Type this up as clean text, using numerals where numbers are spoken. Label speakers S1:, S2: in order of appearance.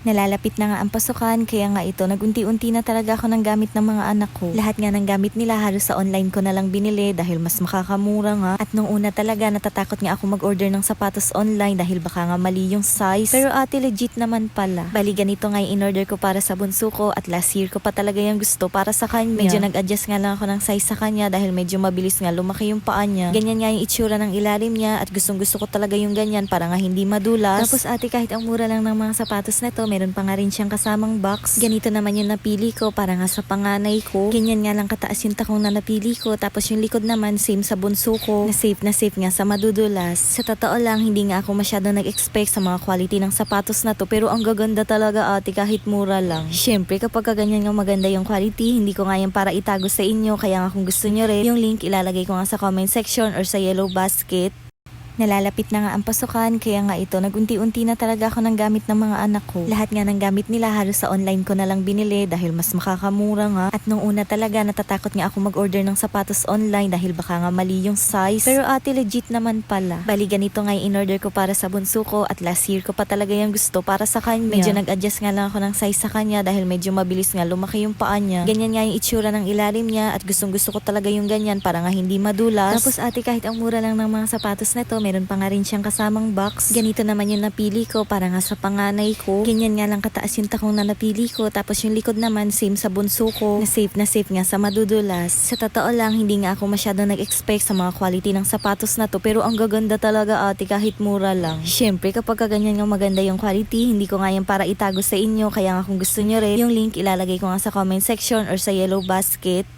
S1: Nalalapit na nga ang pasukan, kaya nga ito, nagunti-unti na talaga ako ng gamit ng mga anak ko. Lahat nga ng gamit nila halos sa online ko na lang binili dahil mas makakamura nga. At nung una talaga natatakot nga ako mag-order ng sapatos online dahil baka nga mali yung size. Pero ate, legit naman pala. Bali ganito nga yung in-order ko para sa bunso ko at last year ko pa talaga yung gusto para sa kanya. Medyo nag-adjust nga lang ako ng size sa kanya dahil medyo mabilis nga lumaki yung paa niya. Ganyan nga yung itsura ng ilalim niya at gustong gusto ko talaga yung ganyan para nga hindi madulas. Tapos ate, kahit ang mura lang ng mga sapatos na to, meron pa nga rin siyang kasamang box. Ganito naman yung napili ko para nga sa panganay ko. Ganyan nga lang kataas yung takong na napili ko. Tapos yung likod naman same sa bunso ko. Na safe nga sa madudulas. Sa totoo lang, hindi nga ako masyado nag-expect sa mga quality ng sapatos na to. Pero ang gaganda talaga ate kahit mura lang. Syempre kapag ganyan nga maganda yung quality, hindi ko nga yan para itago sa inyo. Kaya nga kung gusto nyo rin, yung link ilalagay ko nga sa comment section or sa yellow basket. Nalalapit na nga ang pasukan, kaya nga ito, nagunti-unti na talaga ako ng gamit ng mga anak ko. Lahat nga ng gamit nila halos sa online ko na lang binili dahil mas makakamura nga. At nung una talaga natatakot nga ako mag-order ng sapatos online dahil baka nga mali yung size. Pero ate, legit naman pala. Bali ganito nga yung in-order ko para sa bunso ko at last year ko pa talaga yung gusto para sa kanya. Medyo nag-adjust nga lang ako ng size sa kanya dahil medyo mabilis nga lumaki yung paa niya. Ganyan nga yung itsura ng ilalim niya at gustong gusto ko talaga yung ganyan para nga hindi madulas. Tapos ate, kahit ang mura lang ng mga sapatos na to, meron pa nga rin siyang kasamang box. Ganito naman yung napili ko para nga sa panganay ko. Ganyan nga lang kataas yung takong na napili ko. Tapos yung likod naman same sa bunso ko. Na safe nga sa madudulas. Sa totoo lang, hindi nga ako masyado nag-expect sa mga quality ng sapatos na to. Pero ang gaganda talaga ate kahit mura lang. Syempre kapag ganyan nga maganda yung quality, hindi ko nga yan para itago sa inyo. Kaya nga kung gusto nyo rin, yung link ilalagay ko nga sa comment section or sa yellow basket.